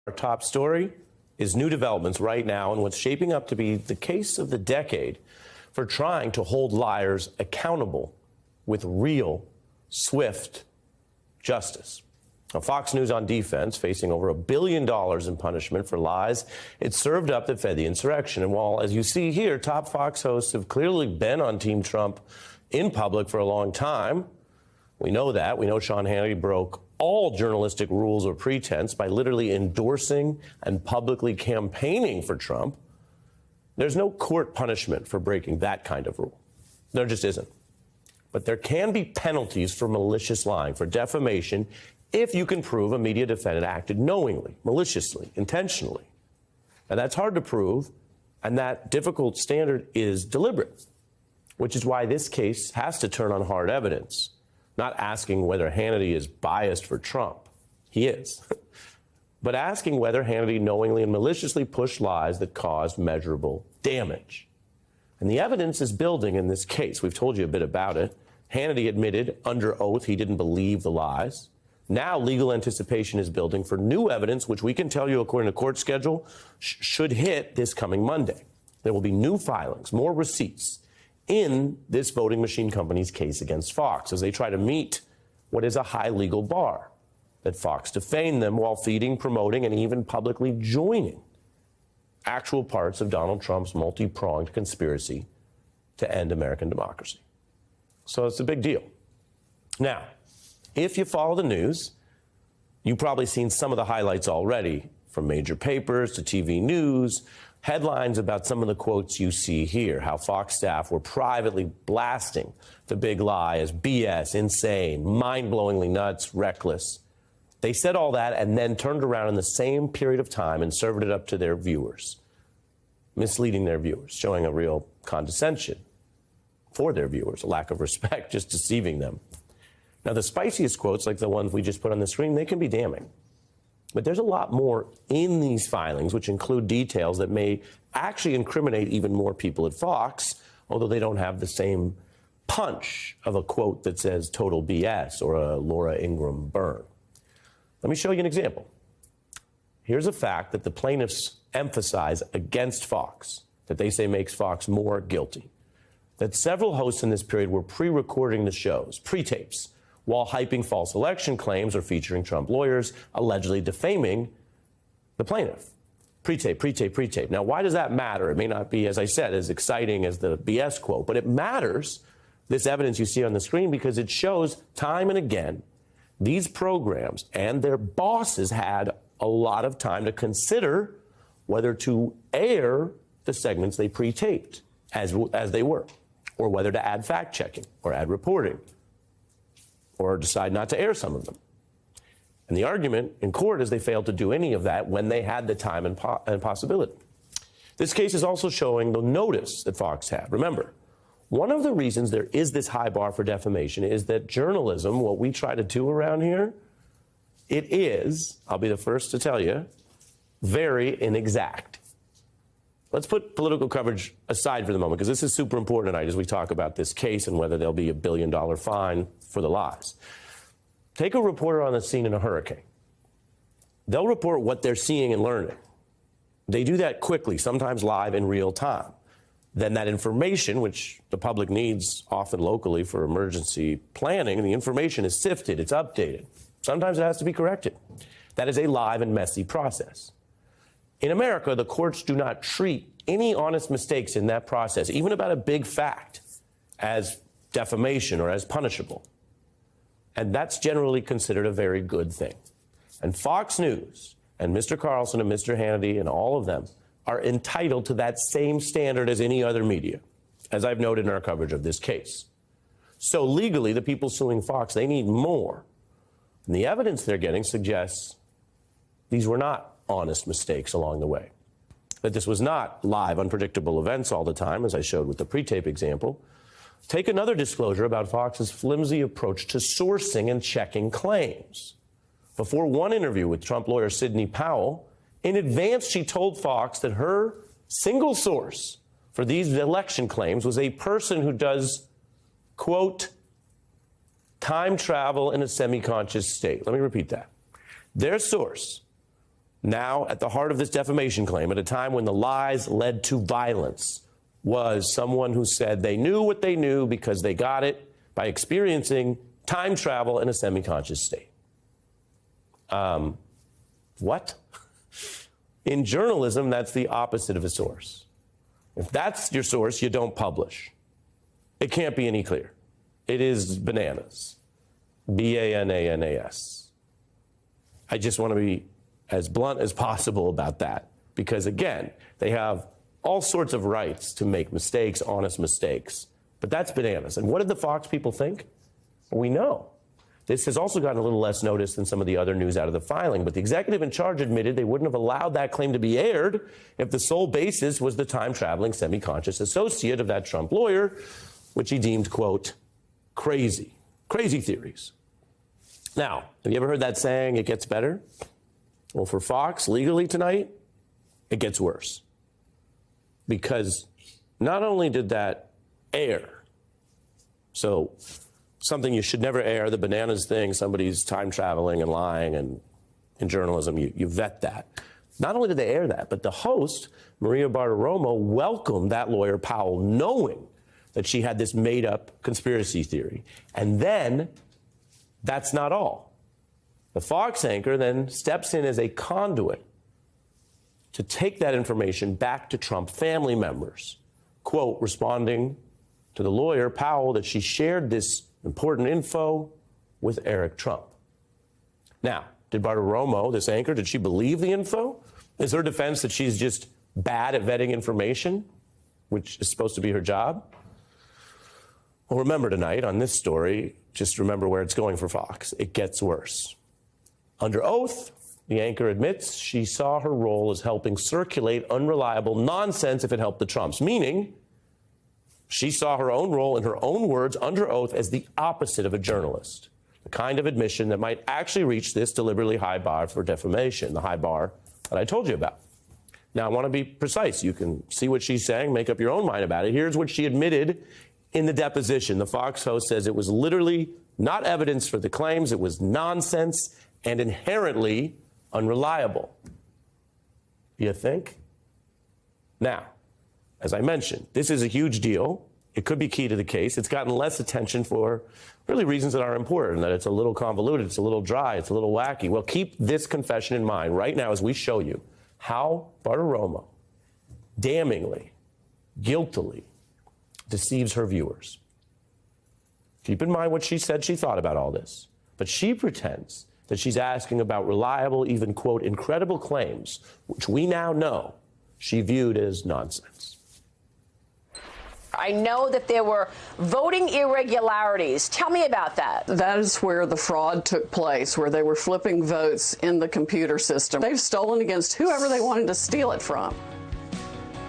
Our top story is new developments right now in what's shaping up to be the case of the decade for trying to hold liars accountable with real, swift justice. Now, Fox News on defense, facing over $1 billion in punishment for lies it served up that fed the insurrection. And while, as you see here, top Fox hosts have clearly been on Team Trump in public for a long time, we know that. We know Sean Hannity broke all journalistic rules or pretense by literally endorsing and publicly campaigning for Trump. There's no court punishment for breaking that kind of rule. There just isn't. But there can be penalties for malicious lying, for defamation, if you can prove a media defendant acted knowingly, maliciously, intentionally. Now, that's hard to prove, and that difficult standard is deliberate, which is why this case has to turn on hard evidence, not asking whether Hannity is biased for Trump. He is. But asking whether Hannity knowingly and maliciously pushed lies that caused measurable damage. And the evidence is building in this case. We've told you a bit about it. Hannity admitted under oath he didn't believe the lies. Now legal anticipation is building for new evidence, which we can tell you, according to court schedule, should hit this coming Monday. There will be new filings, more receipts in this voting machine company's case against Fox as they try to meet what is a high legal bar, that Fox defamed them while feeding, promoting, and even publicly joining actual parts of Donald Trump's multi-pronged conspiracy to end American democracy. So it's a big deal. Now, if you follow the news, you've probably seen some of the highlights already, from major papers to TV news, headlines about some of the quotes you see here, how Fox staff were privately blasting the big lie as BS, insane, mind-blowingly nuts, reckless. They said all that and then turned around in the same period of time and served it up to their viewers, misleading their viewers, showing a real condescension for their viewers, a lack of respect, just deceiving them. Now, the spiciest quotes, like the ones we just put on the screen, they can be damning. But there's a lot more in these filings, which include details that may actually incriminate even more people at Fox, although they don't have the same punch of a quote that says total BS or a Laura Ingraham burn. Let me show you an example. Here's a fact that the plaintiffs emphasize against Fox, that they say makes Fox more guilty, that several hosts in this period were pre-recording the shows, pre-tapes, while hyping false election claims or featuring Trump lawyers, allegedly defaming the plaintiff. Pre-tape, pre-tape, pre-tape. Now, why does that matter? It may not be, as I said, as exciting as the BS quote, but it matters, this evidence you see on the screen, because it shows time and again these programs and their bosses had a lot of time to consider whether to air the segments they pre-taped as they were, or whether to add fact-checking or add reporting, or decide not to air some of them. And the argument in court is they failed to do any of that when they had the time and possibility. This case is also showing the notice that Fox had. Remember, one of the reasons there is this high bar for defamation is that journalism, what we try to do around here, it is, I'll be the first to tell you, very inexact. Let's put political coverage aside for the moment, because this is super important tonight as we talk about this case and whether there'll be $1 billion fine for the lies. Take a reporter on the scene in a hurricane. They'll report what they're seeing and learning. They do that quickly, sometimes live in real time. Then that information, which the public needs often locally for emergency planning, the information is sifted, it's updated. Sometimes it has to be corrected. That is a live and messy process. In America, the courts do not treat any honest mistakes in that process, even about a big fact, as defamation or as punishable. And that's generally considered a very good thing. And Fox News and Mr. Carlson and Mr. Hannity and all of them are entitled to that same standard as any other media, as I've noted in our coverage of this case. So legally, the people suing Fox, they need more. And the evidence they're getting suggests these were not honest mistakes along the way, that this was not live, unpredictable events all the time, as I showed with the pre-tape example. Take another disclosure about Fox's flimsy approach to sourcing and checking claims. Before one interview with Trump lawyer Sidney Powell, in advance she told Fox that her single source for these election claims was a person who does, quote, time travel in a semi-conscious state. Let me repeat that. Their source now at the heart of this defamation claim, at a time when the lies led to violence, was someone who said they knew what they knew because they got it by experiencing time travel in a semi-conscious state. What? In journalism, that's the opposite of a source. If that's your source, you don't publish. It can't be any clearer. It is bananas. B-A-N-A-N-A-S. I just want to be as blunt as possible about that because, again, they have all sorts of rights to make mistakes, honest mistakes. But that's bananas. And what did the Fox people think? Well, we know. This has also gotten a little less notice than some of the other news out of the filing, but the executive in charge admitted they wouldn't have allowed that claim to be aired if the sole basis was the time-traveling semi-conscious associate of that Trump lawyer, which he deemed, quote, crazy. Crazy theories. Now, have you ever heard that saying, it gets better? Well, for Fox, legally tonight, it gets worse. Because not only did that air, so something you should never air, the bananas thing, somebody's time traveling and lying, and in journalism, you vet that. Not only did they air that, but the host, Maria Bartiromo, welcomed that lawyer, Powell, knowing that she had this made-up conspiracy theory. And then, that's not all. The Fox anchor then steps in as a conduit to take that information back to Trump family members, quote, responding to the lawyer, Powell, that she shared this important info with Eric Trump. Now, did Bartiromo, this anchor, did she believe the info? Is her defense that she's just bad at vetting information, which is supposed to be her job? Well, remember tonight on this story, just remember where it's going for Fox. It gets worse. Under oath, the anchor admits she saw her role as helping circulate unreliable nonsense if it helped the Trumps, meaning she saw her own role, in her own words, under oath, as the opposite of a journalist, the kind of admission that might actually reach this deliberately high bar for defamation, the high bar that I told you about. Now, I want to be precise. You can see what she's saying, make up your own mind about it. Here's what she admitted in the deposition. The Fox host says it was literally not evidence for the claims. It was nonsense and inherently unreliable. You think? Now, as I mentioned, this is a huge deal. It could be key to the case. It's gotten less attention for really reasons that are important, that it's a little convoluted, it's a little dry, it's a little wacky. Well, keep this confession in mind right now as we show you how Bartiromo damningly, guiltily deceives her viewers. Keep in mind what she said she thought about all this. But she pretends that she's asking about reliable, even, quote, incredible claims, which we now know she viewed as nonsense. I know that there were voting irregularities. Tell me about that. That is where the fraud took place, where they were flipping votes in the computer system. They've stolen against whoever they wanted to steal it from.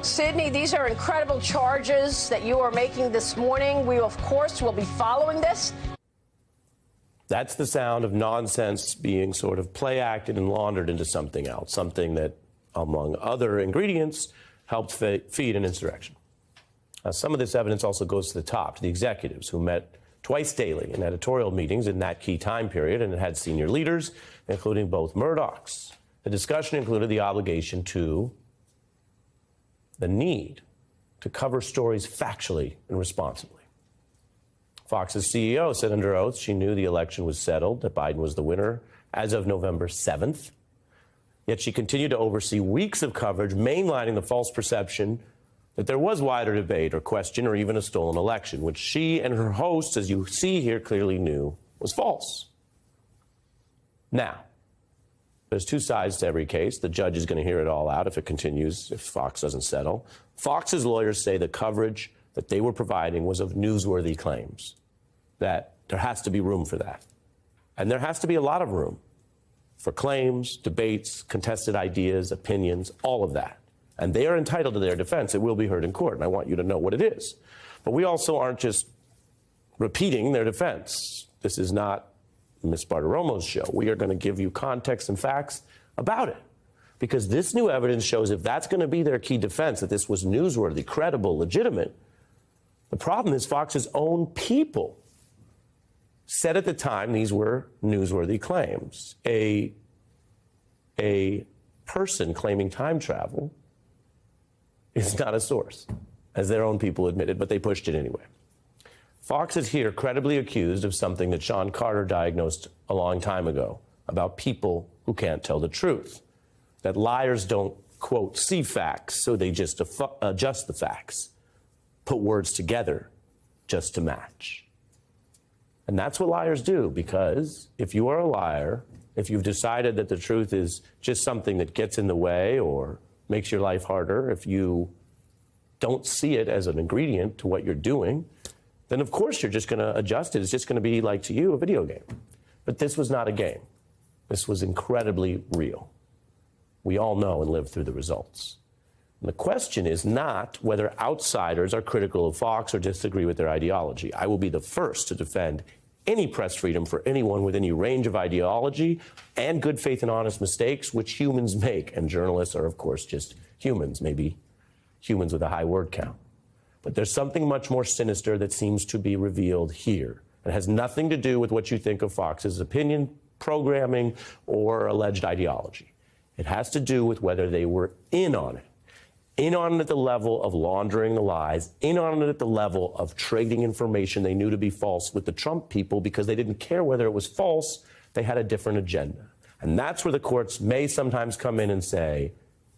Sydney, these are incredible charges that you are making this morning. We, of course, will be following this. That's the sound of nonsense being sort of play acted and laundered into something else, something that, among other ingredients, helped feed an insurrection. Some of this evidence also goes to the top, to the executives who met twice daily in editorial meetings in that key time period, and it had senior leaders, including both Murdochs. The discussion included the obligation to, the need to cover stories factually and responsibly. Fox's CEO said under oath she knew the election was settled, that Biden was the winner as of November 7th. Yet she continued to oversee weeks of coverage, mainlining the false perception that there was wider debate or question or even a stolen election, which she and her hosts, as you see here, clearly knew was false. Now, there's two sides to every case. The judge is going to hear it all out if it continues, if Fox doesn't settle. Fox's lawyers say the coverage that they were providing was of newsworthy claims, that there has to be room for that. And there has to be a lot of room for claims, debates, contested ideas, opinions, all of that. And they are entitled to their defense. It will be heard in court, and I want you to know what it is. But we also aren't just repeating their defense. This is not Ms. Bartiromo's show. We are going to give you context and facts about it. Because this new evidence shows if that's going to be their key defense, that this was newsworthy, credible, legitimate, the problem is Fox's own people said at the time these were newsworthy claims. A person claiming time travel is not a source, as their own people admitted, but they pushed it anyway. Fox is here credibly accused of something that Sean Carter diagnosed a long time ago about people who can't tell the truth, that liars don't, quote, see facts, so they just adjust the facts, put words together just to match. And that's what liars do, because if you are a liar, if you've decided that the truth is just something that gets in the way or makes your life harder, if you don't see it as an ingredient to what you're doing, then of course you're just going to adjust it. It's just going to be, like to you, a video game. But this was not a game. This was incredibly real. We all know and live through the results. And the question is not whether outsiders are critical of Fox or disagree with their ideology. I will be the first to defend any press freedom for anyone with any range of ideology and good faith and honest mistakes, which humans make. And journalists are, of course, just humans, maybe humans with a high word count. But there's something much more sinister that seems to be revealed here. It has nothing to do with what you think of Fox's opinion, programming, or alleged ideology. It has to do with whether they were in on it. In on it at the level of laundering the lies, in on it at the level of trading information they knew to be false with the Trump people because they didn't care whether it was false, they had a different agenda. And that's where the courts may sometimes come in and say,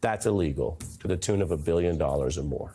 that's illegal, to the tune of $1 billion or more.